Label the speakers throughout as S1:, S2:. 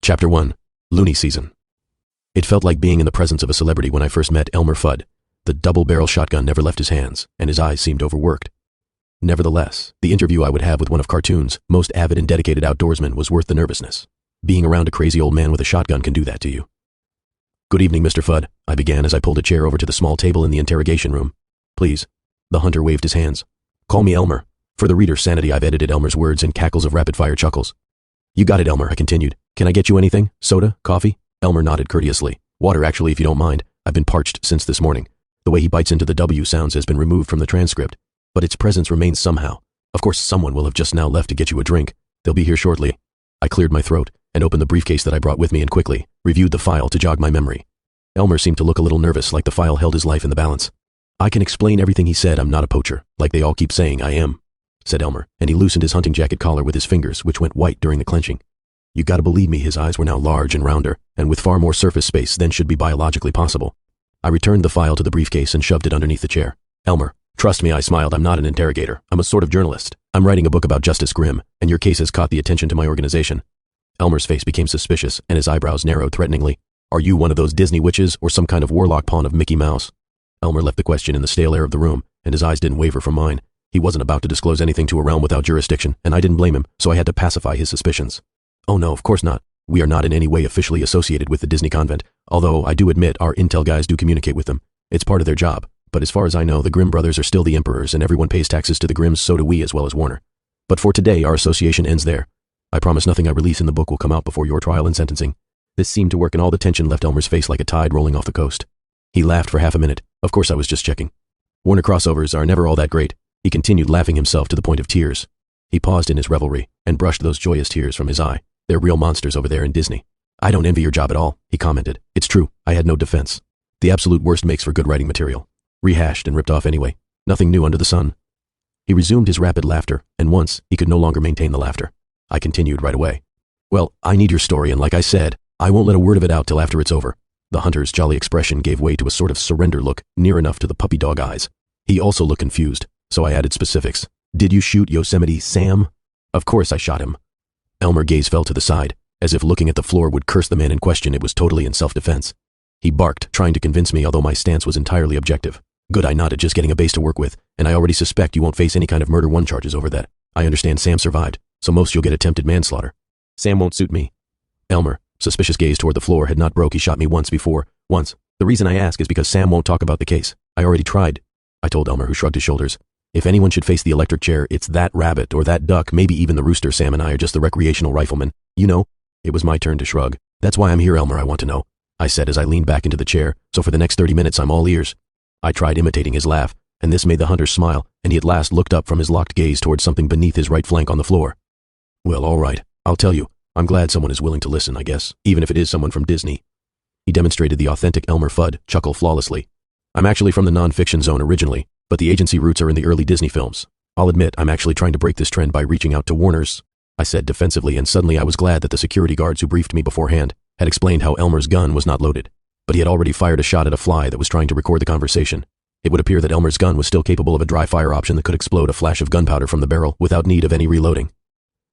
S1: Chapter 1. Looney Season. It felt like being in the presence of a celebrity when I first met Elmer Fudd. The double-barrel shotgun never left his hands, and his eyes seemed overworked. Nevertheless, the interview I would have with one of cartoon's most avid and dedicated outdoorsmen was worth the nervousness. Being around a crazy old man with a shotgun can do that to you. "Good evening, Mr. Fudd," I began as I pulled a chair over to the small table in the interrogation room. "Please." The hunter waved his hands. "Call me Elmer." For the reader's sanity, I've edited Elmer's words in cackles of rapid-fire chuckles. "You got it, Elmer," I continued. "Can I get you anything? Soda? Coffee?" Elmer nodded courteously. "Water, actually, if you don't mind. I've been parched since this morning." The way he bites into the W sounds has been removed from the transcript, but its presence remains somehow. Of course, someone will have just now left to get you a drink. They'll be here shortly. I cleared my throat and opened the briefcase that I brought with me and quickly reviewed the file to jog my memory. Elmer seemed to look a little nervous, like the file held his life in the balance. "I can explain everything he said. I'm not a poacher, like they all keep saying I am," said Elmer, and he loosened his hunting jacket collar with his fingers, which went white during the clenching. You gotta believe me, his eyes were now large and rounder, and with far more surface space than should be biologically possible. I returned the file to the briefcase and shoved it underneath the chair. "Elmer, trust me," I smiled, "I'm not an interrogator. I'm a sort of journalist. I'm writing a book about Justice Grimm, and your case has caught the attention to my organization." Elmer's face became suspicious, and his eyebrows narrowed threateningly. "Are you one of those Disney witches, or some kind of warlock pawn of Mickey Mouse?" Elmer left the question in the stale air of the room, and his eyes didn't waver from mine. He wasn't about to disclose anything to a realm without jurisdiction, and I didn't blame him, so I had to pacify his suspicions. "Oh no, of course not. We are not in any way officially associated with the Disney convent, although I do admit our intel guys do communicate with them. It's part of their job, but as far as I know, the Grimm brothers are still the emperors and everyone pays taxes to the Grimms, so do we as well as Warner. But for today, our association ends there. I promise nothing I release in the book will come out before your trial and sentencing." This seemed to work, and all the tension left Elmer's face like a tide rolling off the coast. He laughed for half a minute. "Of course, I was just checking. Warner crossovers are never all that great." He continued, laughing himself to the point of tears. He paused in his revelry and brushed those joyous tears from his eye. "They're real monsters over there in Disney." "I don't envy your job at all," he commented. "It's true, I had no defense. The absolute worst makes for good writing material. Rehashed and ripped off anyway. Nothing new under the sun." He resumed his rapid laughter, and once he could no longer maintain the laughter. I continued right away. "Well, I need your story, and like I said, I won't let a word of it out till after it's over." The hunter's jolly expression gave way to a sort of surrender look, near enough to the puppy dog eyes. He also looked confused, so I added specifics. "Did you shoot Yosemite Sam?" "Of course I shot him." Elmer's gaze fell to the side, as if looking at the floor would curse the man in question. It was totally in self-defense. He barked, trying to convince me, although my stance was entirely objective. "Good," I nodded, "just getting a base to work with, and I already suspect you won't face any kind of murder one charges over that. I understand Sam survived, so most you'll get attempted manslaughter. Sam won't suit me." Elmer, suspicious gaze toward the floor, had not broke. He shot me once before. Once. "The reason I ask is because Sam won't talk about the case. I already tried," I told Elmer, who shrugged his shoulders. "If anyone should face the electric chair, it's that rabbit or that duck, maybe even the rooster. Sam and I are just the recreational riflemen. You know." It was my turn to shrug. "That's why I'm here, Elmer, I want to know," I said as I leaned back into the chair, "so for the next 30 minutes I'm all ears." I tried imitating his laugh, and this made the hunter smile, and he at last looked up from his locked gaze towards something beneath his right flank on the floor. "Well, all right, I'll tell you. I'm glad someone is willing to listen, I guess, even if it is someone from Disney." He demonstrated the authentic Elmer Fudd chuckle flawlessly. "I'm actually from the non-fiction zone originally, but the agency roots are in the early Disney films. I'll admit I'm actually trying to break this trend by reaching out to Warner's," I said defensively, and suddenly I was glad that the security guards who briefed me beforehand had explained how Elmer's gun was not loaded, but he had already fired a shot at a fly that was trying to record the conversation. It would appear that Elmer's gun was still capable of a dry fire option that could explode a flash of gunpowder from the barrel without need of any reloading.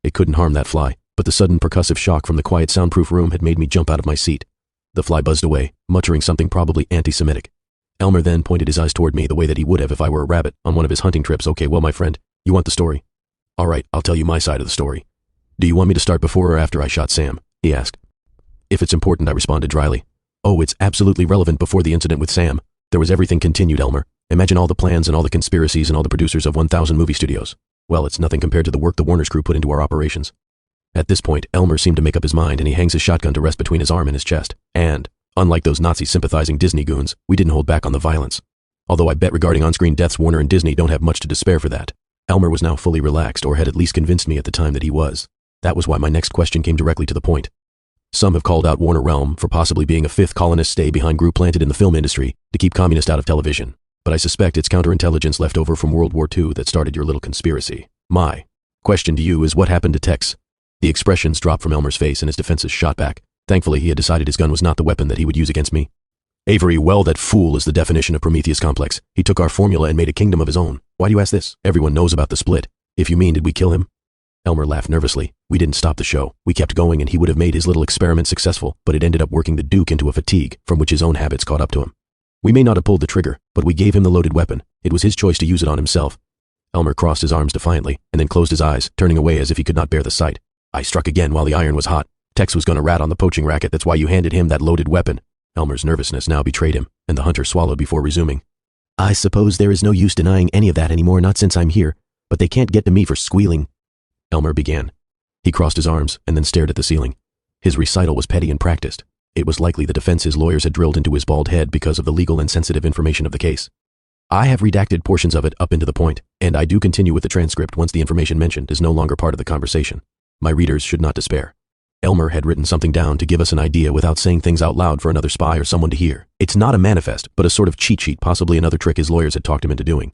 S1: It couldn't harm that fly, but the sudden percussive shock from the quiet soundproof room had made me jump out of my seat. The fly buzzed away, muttering something probably anti-Semitic. Elmer then pointed his eyes toward me the way that he would have if I were a rabbit on one of his hunting trips. "Okay, well, my friend, you want the story? All right, I'll tell you my side of the story. Do you want me to start before or after I shot Sam?" he asked. "If it's important," I responded dryly. "Oh, it's absolutely relevant before the incident with Sam. There was everything," continued Elmer. "Imagine all the plans and all the conspiracies and all the producers of 1,000 movie studios. Well, it's nothing compared to the work the Warner's crew put into our operations." At this point, Elmer seemed to make up his mind, and he hangs his shotgun to rest between his arm and his chest. And, unlike those Nazi-sympathizing Disney goons, we didn't hold back on the violence. Although I bet regarding on-screen deaths, Warner and Disney don't have much to despair for that. Elmer was now fully relaxed, or had at least convinced me at the time that he was. That was why my next question came directly to the point. "Some have called out Warner Realm for possibly being a fifth colonist stay-behind group planted in the film industry to keep communists out of television. But I suspect it's counterintelligence left over from World War II that started your little conspiracy. My question to you is, what happened to Tex?" The expressions dropped from Elmer's face and his defenses shot back. Thankfully, he had decided his gun was not the weapon that he would use against me. "Avery, well, that fool is the definition of Prometheus complex. He took our formula and made a kingdom of his own. Why do you ask this? Everyone knows about the split. If you mean, did we kill him?" Elmer laughed nervously. We didn't stop the show. We kept going and he would have made his little experiment successful, but it ended up working the Duke into a fatigue from which his own habits caught up to him. We may not have pulled the trigger, but we gave him the loaded weapon. It was his choice to use it on himself. Elmer crossed his arms defiantly and then closed his eyes, turning away as if he could not bear the sight. I struck again while the iron was hot. Tex was going to rat on the poaching racket. That's why you handed him that loaded weapon. Elmer's nervousness now betrayed him, and the hunter swallowed before resuming. I suppose there is no use denying any of that anymore, not since I'm here, but they can't get to me for squealing. Elmer began. He crossed his arms and then stared at the ceiling. His recital was petty and practiced. It was likely the defense his lawyers had drilled into his bald head because of the legal and sensitive information of the case. I have redacted portions of it up into the point, and I do continue with the transcript once the information mentioned is no longer part of the conversation. My readers should not despair. Elmer had written something down to give us an idea without saying things out loud for another spy or someone to hear. It's not a manifest, but a sort of cheat sheet, possibly another trick his lawyers had talked him into doing.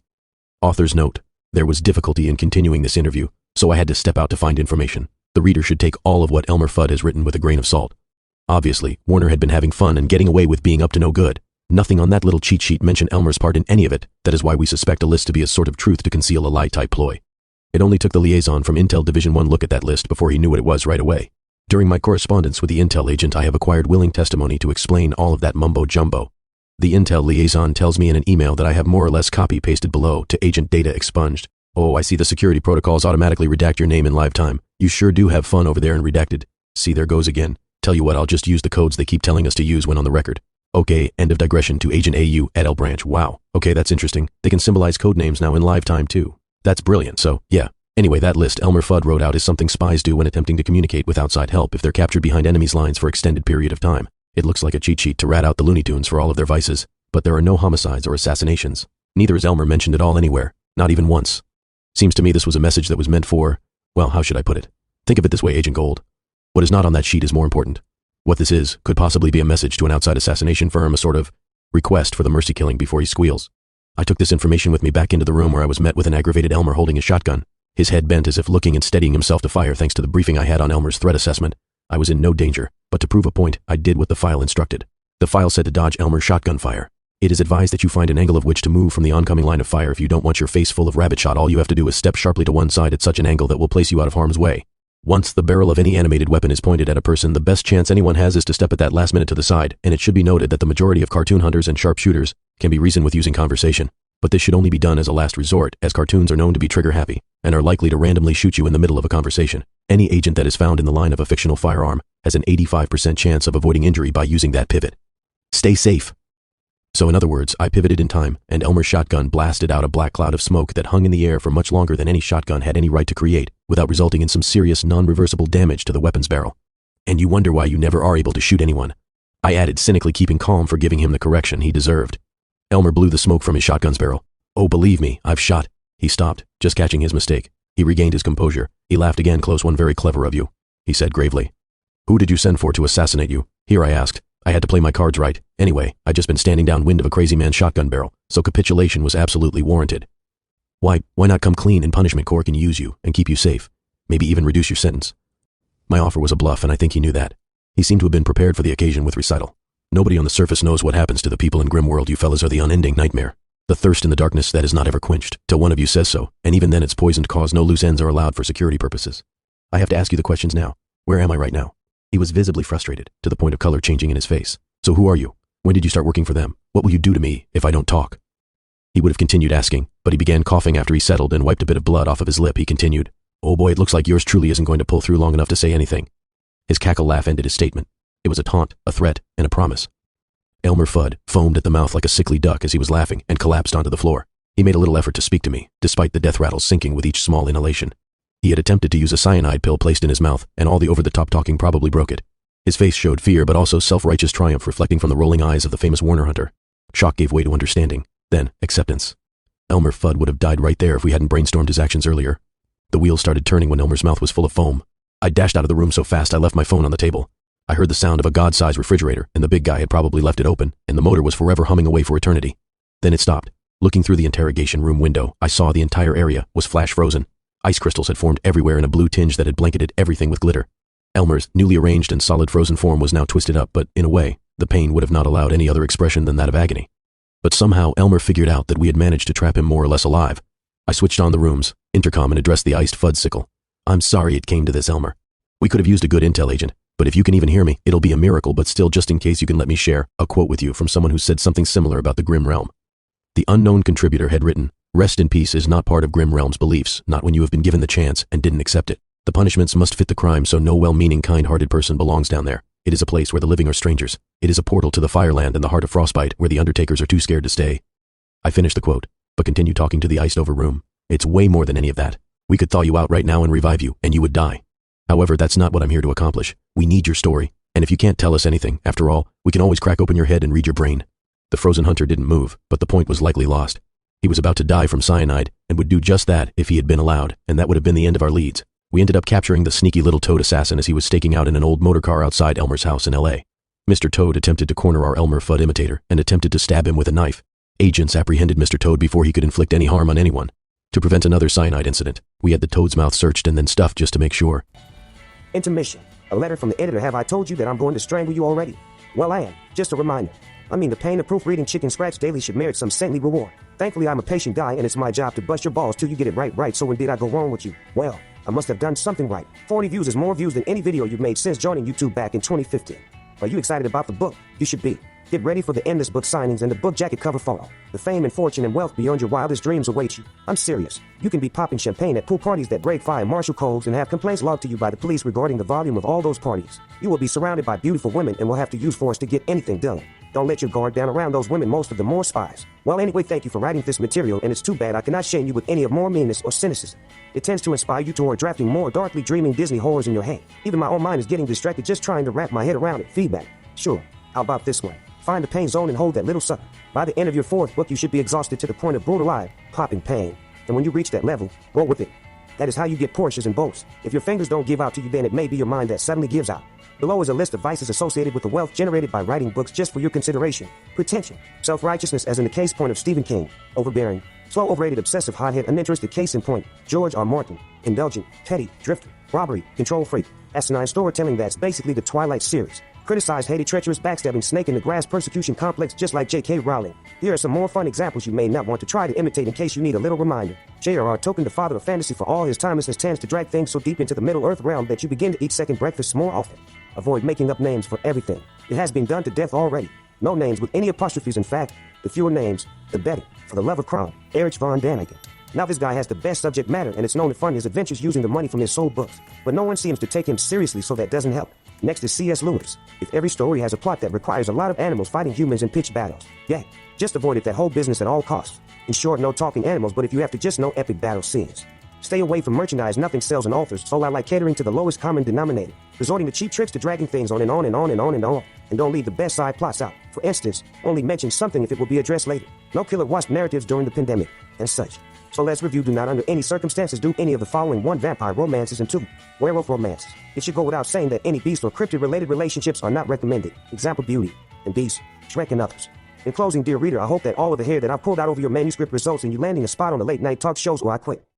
S1: Author's note. There was difficulty in continuing this interview, so I had to step out to find information. The reader should take all of what Elmer Fudd has written with a grain of salt. Obviously, Warner had been having fun and getting away with being up to no good. Nothing on that little cheat sheet mentioned Elmer's part in any of it. That is why we suspect a list to be a sort of truth to conceal a lie-type ploy. It only took the liaison from Intel Division 1 look at that list before he knew what it was right away. During my correspondence with the Intel agent, I have acquired willing testimony to explain all of that mumbo-jumbo. The Intel liaison tells me in an email that I have more or less copy-pasted below to agent data expunged. Oh, I see the security protocols automatically redact your name in live time. You sure do have fun over there in redacted. See, there goes again. Tell you what, I'll just use the codes they keep telling us to use when on the record. Okay, end of digression to Agent AU at L Branch. Wow. Okay, that's interesting. They can symbolize code names now in live time too. That's brilliant, so, yeah. Anyway, that list Elmer Fudd wrote out is something spies do when attempting to communicate with outside help if they're captured behind enemies' lines for extended period of time. It looks like a cheat sheet to rat out the Looney Tunes for all of their vices, but there are no homicides or assassinations. Neither is Elmer mentioned at all anywhere, not even once. Seems to me this was a message that was meant for, well, how should I put it? Think of it this way, Agent Gold. What is not on that sheet is more important. What this is could possibly be a message to an outside assassination firm, a sort of request for the mercy killing before he squeals. I took this information with me back into the room where I was met with an aggravated Elmer holding a shotgun, his head bent as if looking and steadying himself to fire thanks to the briefing I had on Elmer's threat assessment. I was in no danger, but to prove a point, I did what the file instructed. The file said to dodge Elmer's shotgun fire. It is advised that you find an angle of which to move from the oncoming line of fire. If you don't want your face full of rabbit shot, all you have to do is step sharply to one side at such an angle that will place you out of harm's way. Once the barrel of any animated weapon is pointed at a person, the best chance anyone has is to step at that last minute to the side, and it should be noted that the majority of cartoon hunters and sharpshooters can be reasoned with using conversation. But this should only be done as a last resort, as cartoons are known to be trigger-happy, and are likely to randomly shoot you in the middle of a conversation. Any agent that is found in the line of a fictional firearm has an 85% chance of avoiding injury by using that pivot. Stay safe. So in other words, I pivoted in time, and Elmer's shotgun blasted out a black cloud of smoke that hung in the air for much longer than any shotgun had any right to create, without resulting in some serious non-reversible damage to the weapon's barrel. And you wonder why you never are able to shoot anyone. I added, cynically keeping calm for giving him the correction he deserved. Elmer blew the smoke from his shotgun's barrel. Oh, believe me, I've shot. He stopped, just catching his mistake. He regained his composure. He laughed again. Close one, very clever of you, he said gravely. Who did you send for to assassinate you? Here, I asked. I had to play my cards right. Anyway, I'd just been standing downwind of a crazy man's shotgun barrel, so capitulation was absolutely warranted. Why not come clean and punishment corps can use you and keep you safe? Maybe even reduce your sentence. My offer was a bluff, and I think he knew that. He seemed to have been prepared for the occasion with recital. Nobody on the surface knows what happens to the people in Grimm world. You fellas are the unending nightmare. The thirst in the darkness that is not ever quenched, till one of you says so, and even then it's poisoned cause. No loose ends are allowed for security purposes. I have to ask you the questions now. Where am I right now? He was visibly frustrated, to the point of color changing in his face. So who are you? When did you start working for them? What will you do to me if I don't talk? He would have continued asking, but he began coughing after he settled and wiped a bit of blood off of his lip. He continued, Oh boy, it looks like yours truly isn't going to pull through long enough to say anything. His cackle laugh ended his statement. It was a taunt, a threat, and a promise. Elmer Fudd foamed at the mouth like a sickly duck as he was laughing and collapsed onto the floor. He made a little effort to speak to me, despite the death rattle sinking with each small inhalation. He had attempted to use a cyanide pill placed in his mouth, and all the over-the-top talking probably broke it. His face showed fear, but also self-righteous triumph reflecting from the rolling eyes of the famous Warner hunter. Shock gave way to understanding, then acceptance. Elmer Fudd would have died right there if we hadn't brainstormed his actions earlier. The wheels started turning when Elmer's mouth was full of foam. I dashed out of the room so fast I left my phone on the table. I heard the sound of a god-sized refrigerator, and the big guy had probably left it open, and the motor was forever humming away for eternity. Then it stopped. Looking through the interrogation room window, I saw the entire area was flash frozen. Ice crystals had formed everywhere in a blue tinge that had blanketed everything with glitter. Elmer's newly arranged and solid frozen form was now twisted up, but in a way, the pain would have not allowed any other expression than that of agony. But somehow Elmer figured out that we had managed to trap him more or less alive. I switched on the room's intercom and addressed the iced Fudd sickle. I'm sorry it came to this, Elmer. We could have used a good intel agent, but if you can even hear me, it'll be a miracle, but still, just in case, you can let me share a quote with you from someone who said something similar about the Grimm realm. The unknown contributor had written, "Rest in peace is not part of Grimm realm's beliefs, not when you have been given the chance and didn't accept it. The punishments must fit the crime, so no well-meaning, kind-hearted person belongs down there. It is a place where the living are strangers. It is a portal to the Fireland and the heart of Frostbite, where the Undertakers are too scared to stay." I finished the quote, but continued talking to the iced-over room. "It's way more than any of that. We could thaw you out right now and revive you, and you would die. However, that's not what I'm here to accomplish. We need your story, and if you can't tell us anything, after all, we can always crack open your head and read your brain." The frozen hunter didn't move, but the point was likely lost. He was about to die from cyanide, and would do just that if he had been allowed, and that would have been the end of our leads. We ended up capturing the sneaky little Toad assassin as he was staking out in an old motor car outside Elmer's house in L.A. Mr. Toad attempted to corner our Elmer Fudd imitator and attempted to stab him with a knife. Agents apprehended Mr. Toad before he could inflict any harm on anyone. To prevent another cyanide incident, we had the Toad's mouth searched and then stuffed just to make sure.
S2: Intermission. A letter from the editor. Have I told you that I'm going to strangle you already? Well, I am. Just a reminder. I mean, the pain of proofreading Chicken Scratch daily should merit some saintly reward. Thankfully, I'm a patient guy, and it's my job to bust your balls till you get it right. So when did I go wrong with you? Well, I must have done something right. 40 views is more views than any video you've made since joining YouTube back in 2015. Are you excited about the book? You should be. Get ready for the endless book signings and the book jacket cover photo. The fame and fortune and wealth beyond your wildest dreams await you. I'm serious. You can be popping champagne at pool parties that break fire martial codes and have complaints logged to you by the police regarding the volume of all those parties. You will be surrounded by beautiful women and will have to use force to get anything done. Don't let your guard down around those women, most of them more spies. Well, anyway, thank you for writing this material, and it's too bad I cannot shame you with any of more meanness or cynicism. It tends to inspire you toward drafting more darkly dreaming Disney horrors in your head. Even my own mind is getting distracted just trying to wrap my head around it. Feedback. Sure. How about this one? Find the pain zone and hold that little sucker. By the end of your 4th book, you should be exhausted to the point of brutal eye, popping pain. And when you reach that level, roll with it. That is how you get Porsches and boats. If your fingers don't give out to you, then it may be your mind that suddenly gives out. Below is a list of vices associated with the wealth generated by writing books just for your consideration. Pretension, self-righteousness as in the case point of Stephen King, overbearing, slow, overrated, obsessive, hothead, uninterested case in point, George R. Martin, indulgent, petty, drifter, robbery, control freak, asinine storytelling, that's basically the Twilight series. Criticize, hated, treacherous, backstabbing, snake in the grass, persecution complex, just like J.K. Rowling. Here are some more fun examples you may not want to try to imitate in case you need a little reminder. J.R.R. Tolkien, the father of fantasy, for all his timelessness, tends to drag things so deep into the Middle Earth realm that you begin to eat second breakfasts more often. Avoid making up names for everything. It has been done to death already. No names with any apostrophes. In fact, the fewer names, the better. For the love of crown, Erich von Däniken. Now this guy has the best subject matter, and it's known to fund his adventures using the money from his sold books. But no one seems to take him seriously, so that doesn't help. Next is C.S. Lewis. If every story has a plot that requires a lot of animals fighting humans in pitched battles, yeah, just avoid that whole business at all costs. In short, no talking animals, but if you have to, just no epic battle scenes. Stay away from merchandise nothing sells in authors, so I like catering to the lowest common denominator, resorting to cheap tricks to dragging things on and on and on and on and on, and don't leave the best side plots out. For instance, only mention something if it will be addressed later. No killer wasp narratives during the pandemic, and such. So let's review. Do not under any circumstances do any of the following: 1. Vampire romances, and 2. Werewolf romances. It should go without saying that any beast or cryptid-related relationships are not recommended. Example: Beauty and Beast, Shrek, and others. In closing, dear reader, I hope that all of the hair that I've pulled out over your manuscript results in you landing a spot on the late-night talk shows, or I quit.